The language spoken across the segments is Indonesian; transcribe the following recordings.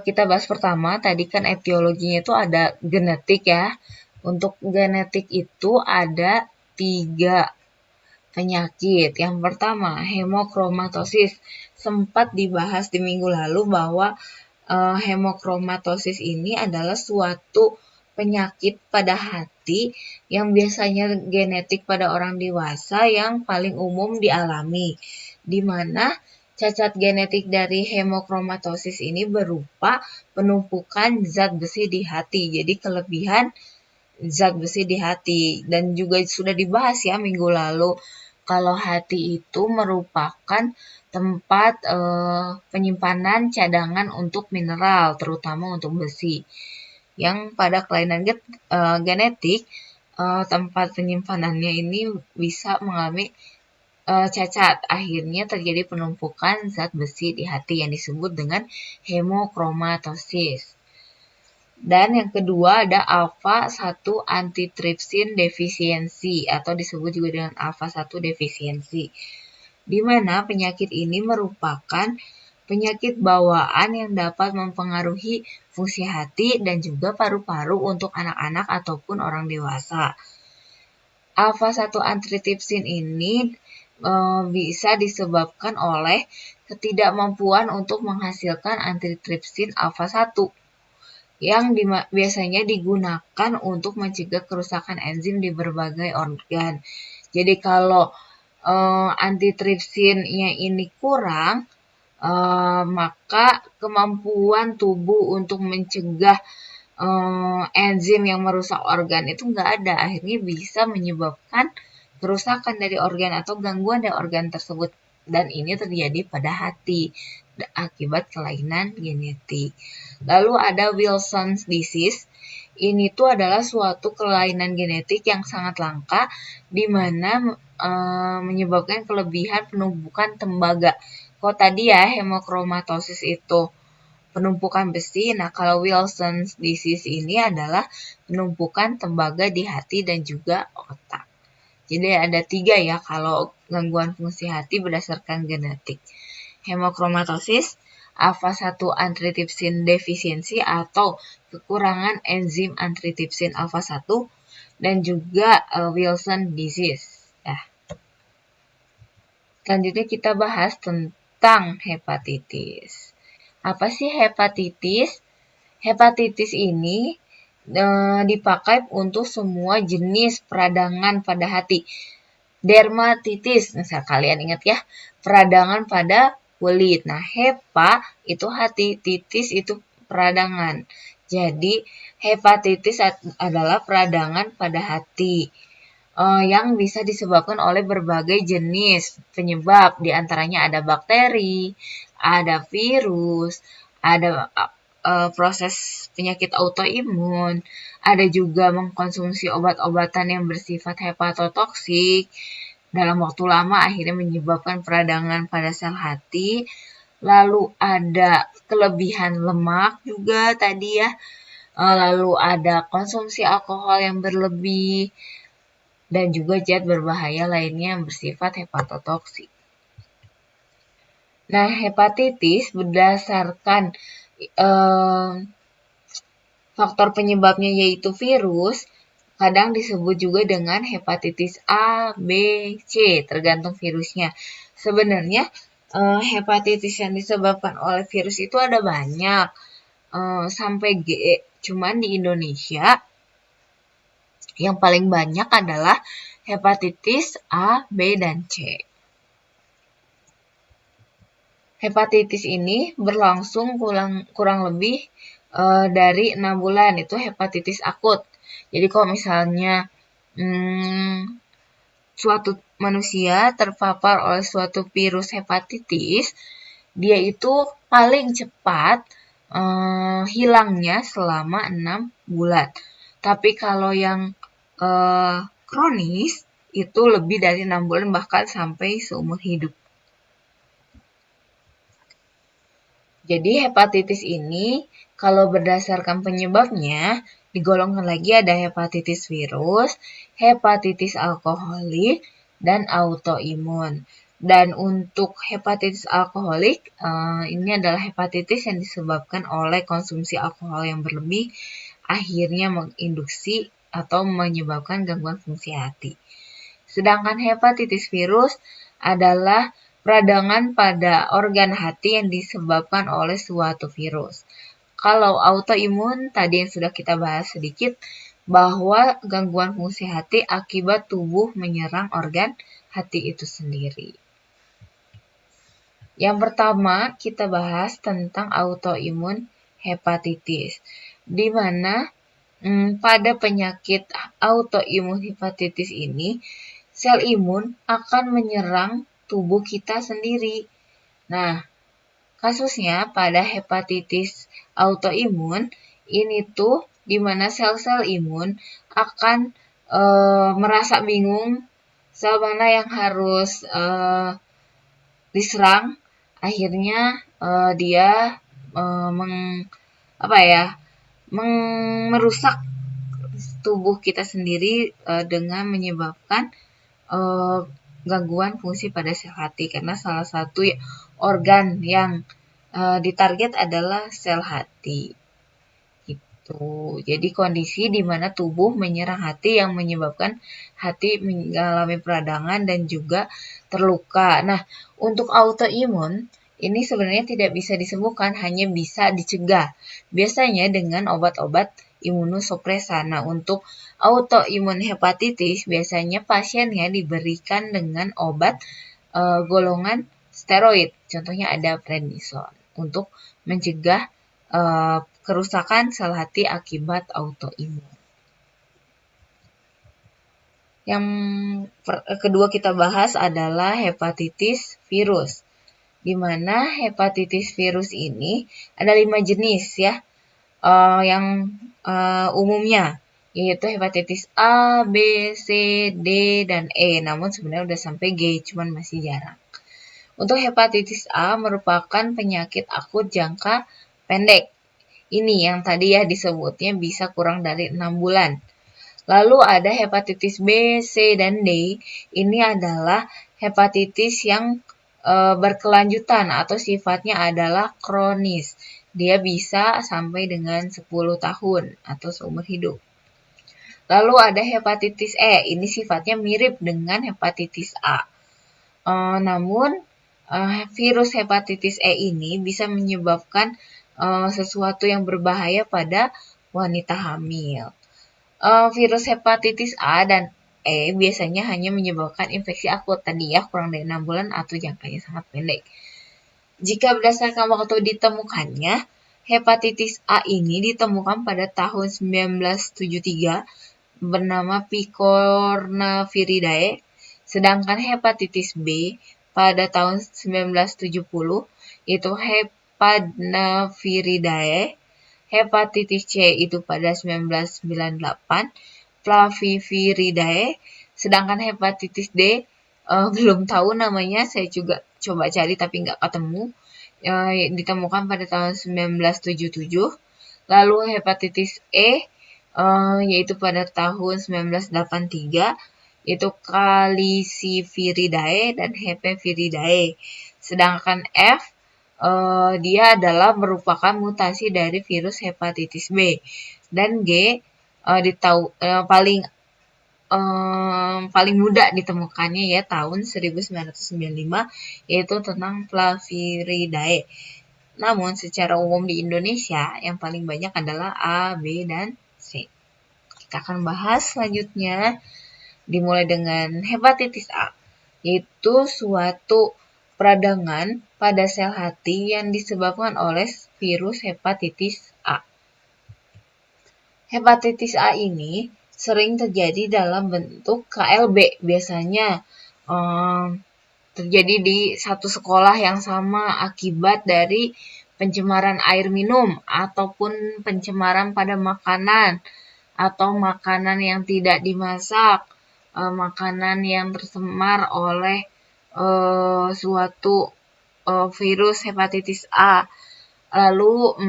Kita bahas pertama, tadi kan etiologinya itu ada genetik ya. Untuk genetik itu ada 3 penyakit. Yang pertama, hemochromatosis. Sempat dibahas di minggu lalu bahwa hemochromatosis ini adalah suatu penyakit pada hati yang biasanya genetik pada orang dewasa yang paling umum dialami, di mana cacat genetik dari hemochromatosis ini berupa penumpukan zat besi di hati. Jadi kelebihan zat besi di hati, dan juga sudah dibahas ya minggu lalu kalau hati itu merupakan tempat penyimpanan cadangan untuk mineral, terutama untuk besi. Yang pada kelainan genetik, tempat penyimpanannya ini bisa mengalami cacat. Akhirnya terjadi penumpukan zat besi di hati yang disebut dengan hemochromatosis. Dan yang kedua ada alpha 1 antitrypsin defisiensi atau disebut juga dengan alpha 1 defisiensi. Di mana penyakit ini merupakan penyakit bawaan yang dapat mempengaruhi fungsi hati dan juga paru-paru untuk anak-anak ataupun orang dewasa. Alpha 1 antitrypsin ini bisa disebabkan oleh ketidakmampuan untuk menghasilkan antitrypsin alpha 1 yang biasanya digunakan untuk mencegah kerusakan enzim di berbagai organ. Jadi kalau antitrypsinnya ini kurang, maka kemampuan tubuh untuk mencegah enzim yang merusak organ itu nggak ada. Akhirnya bisa menyebabkan kerusakan dari organ atau gangguan dari organ tersebut. Dan ini terjadi pada hati akibat kelainan genetik. Lalu ada Wilson's disease. Ini tuh adalah suatu kelainan genetik yang sangat langka di mana menyebabkan kelebihan penumpukan tembaga. Kok tadi ya hemochromatosis itu penumpukan besi, nah kalau Wilson's disease ini adalah penumpukan tembaga di hati dan juga otak. Jadi ada 3 ya kalau gangguan fungsi hati berdasarkan genetik. Hemochromatosis, alpha 1 antitrypsin defisiensi atau kekurangan enzim antitrypsin alpha 1, dan juga Wilson disease. Ya. Selanjutnya kita bahas tentang hepatitis. Apa sih hepatitis? Hepatitis ini dipakai untuk semua jenis peradangan pada hati. Dermatitis, misal kalian ingat ya, peradangan pada kulit. Nah, hepa itu hati, titis itu peradangan. Jadi, hepatitis adalah peradangan pada hati yang bisa disebabkan oleh berbagai jenis penyebab. Di antaranya ada bakteri, ada virus, ada proses penyakit autoimun, ada juga mengkonsumsi obat-obatan yang bersifat hepatotoksik dalam waktu lama akhirnya menyebabkan peradangan pada sel hati. Lalu ada kelebihan lemak juga tadi ya. Lalu ada konsumsi alkohol yang berlebih dan juga zat berbahaya lainnya yang bersifat hepatotoksik. Nah, hepatitis berdasarkan faktor penyebabnya yaitu virus, kadang disebut juga dengan hepatitis A, B, C, tergantung virusnya. Sebenarnya hepatitis yang disebabkan oleh virus itu ada banyak, sampai G. Cuman di Indonesia yang paling banyak adalah hepatitis A, B, dan C. Hepatitis ini berlangsung kurang lebih dari 6 bulan, itu hepatitis akut. Jadi kalau misalnya suatu manusia terpapar oleh suatu virus hepatitis, dia itu paling cepat hilangnya selama 6 bulan. Tapi kalau yang kronis itu lebih dari 6 bulan bahkan sampai seumur hidup. Jadi hepatitis ini kalau berdasarkan penyebabnya digolongkan lagi ada hepatitis virus, hepatitis alkoholik, dan autoimun. Dan untuk hepatitis alkoholik, ini adalah hepatitis yang disebabkan oleh konsumsi alkohol yang berlebih, akhirnya menginduksi atau menyebabkan gangguan fungsi hati. Sedangkan hepatitis virus adalah peradangan pada organ hati yang disebabkan oleh suatu virus. Kalau autoimun tadi yang sudah kita bahas sedikit, bahwa gangguan fungsi hati akibat tubuh menyerang organ hati itu sendiri. Yang pertama kita bahas tentang autoimun hepatitis, di mana pada penyakit autoimun hepatitis ini, sel imun akan menyerang tubuh kita sendiri. Nah, kasusnya pada hepatitis autoimun ini tuh di mana sel-sel imun akan merasa bingung sel mana yang harus diserang, akhirnya dia merusak tubuh kita sendiri dengan menyebabkan gangguan fungsi pada sel hati, karena salah satu organ yang ditarget adalah sel hati. Gitu. Jadi kondisi di mana tubuh menyerang hati yang menyebabkan hati mengalami peradangan dan juga terluka. Nah, untuk autoimun ini sebenarnya tidak bisa disembuhkan, hanya bisa dicegah. Biasanya dengan obat-obat imunosupresan. Nah, untuk autoimun hepatitis biasanya pasiennya diberikan dengan obat golongan steroid. Contohnya ada prednison untuk mencegah kerusakan sel hati akibat autoimun. Yang kedua kita bahas adalah hepatitis virus, di mana hepatitis virus ini ada 5 jenis ya, yang umumnya, yaitu hepatitis A, B, C, D, dan E. Namun sebenarnya udah sampai G, cuman masih jarang. Untuk hepatitis A merupakan penyakit akut jangka pendek. Ini yang tadi ya disebutnya bisa kurang dari 6 bulan. Lalu ada hepatitis B, C, dan D. Ini adalah hepatitis yang berkelanjutan atau sifatnya adalah kronis. Dia bisa sampai dengan 10 tahun atau seumur hidup. Lalu ada hepatitis E. Ini sifatnya mirip dengan hepatitis A. Namun virus hepatitis E ini bisa menyebabkan sesuatu yang berbahaya pada wanita hamil. Virus hepatitis A dan E biasanya hanya menyebabkan infeksi akut tadi ya, kurang dari 6 bulan atau jangkanya sangat pendek. Jika berdasarkan waktu ditemukannya, hepatitis A ini ditemukan pada tahun 1973 bernama Picornaviridae, sedangkan hepatitis B pada tahun 1970 itu Hepadnaviridae, hepatitis C itu pada 1998 Flaviviridae, sedangkan hepatitis D belum tahu namanya, saya juga coba cari tapi nggak ketemu, ditemukan pada tahun 1977. Lalu hepatitis E yaitu pada tahun 1983 yaitu Calliciviridae dan Hepaviridae. Sedangkan F dia adalah merupakan mutasi dari virus hepatitis B. Dan G paling muda ditemukannya ya tahun 1995 yaitu tentang Flaviridae. Namun secara umum di Indonesia yang paling banyak adalah A, B, dan C. Kita akan bahas selanjutnya dimulai dengan hepatitis A, yaitu suatu peradangan pada sel hati yang disebabkan oleh virus hepatitis A. Hepatitis A ini sering terjadi dalam bentuk KLB, biasanya terjadi di satu sekolah yang sama akibat dari pencemaran air minum ataupun pencemaran pada makanan atau makanan yang tidak dimasak, makanan yang tercemar oleh suatu virus hepatitis A. Lalu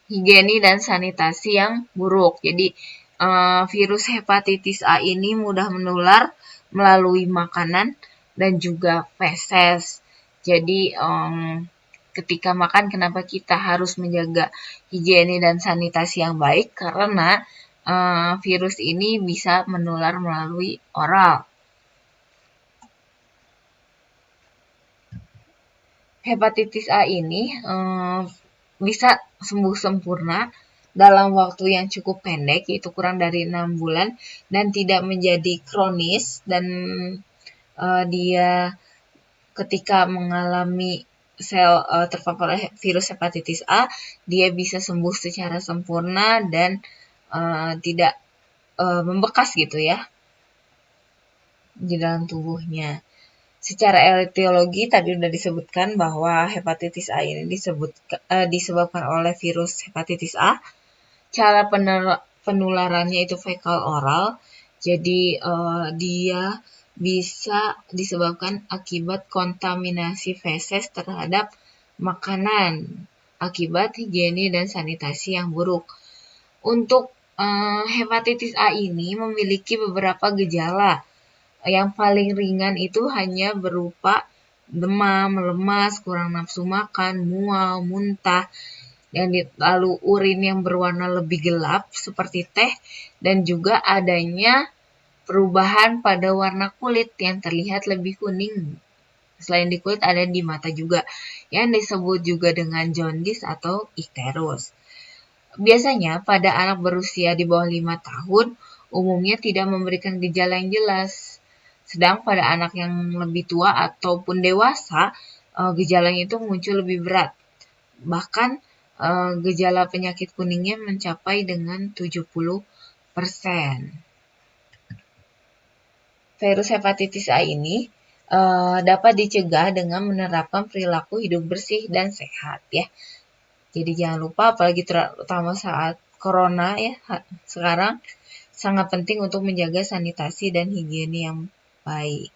higiene dan sanitasi yang buruk. Jadi virus hepatitis A ini mudah menular melalui makanan dan juga feses. Jadi ketika makan kenapa kita harus menjaga higiene dan sanitasi yang baik, karena virus ini bisa menular melalui oral. Hepatitis A ini bisa sembuh sempurna dalam waktu yang cukup pendek, yaitu kurang dari 6 bulan, dan tidak menjadi kronis, dan dia ketika mengalami sel terpapar virus hepatitis A, dia bisa sembuh secara sempurna dan tidak membekas gitu ya di dalam tubuhnya. Secara etiologi tadi sudah disebutkan bahwa hepatitis A ini disebabkan oleh virus hepatitis A. Cara penularannya itu fekal oral. Jadi dia bisa disebabkan akibat kontaminasi feses terhadap makanan akibat higiene dan sanitasi yang buruk. Untuk hepatitis A ini memiliki beberapa gejala. Yang paling ringan itu hanya berupa demam, lemas, kurang nafsu makan, mual, muntah, dan lalu urin yang berwarna lebih gelap seperti teh, dan juga adanya perubahan pada warna kulit yang terlihat lebih kuning. Selain di kulit ada di mata juga, yang disebut juga dengan jaundice atau ikterus. Biasanya pada anak berusia di bawah 5 tahun umumnya tidak memberikan gejala yang jelas. Sedang pada anak yang lebih tua ataupun dewasa, gejalanya itu muncul lebih berat. Bahkan gejala penyakit kuningnya mencapai dengan 70%. Virus hepatitis A ini dapat dicegah dengan menerapkan perilaku hidup bersih dan sehat ya. Jadi jangan lupa, apalagi terutama saat corona ya sekarang, sangat penting untuk menjaga sanitasi dan higiene yang baik.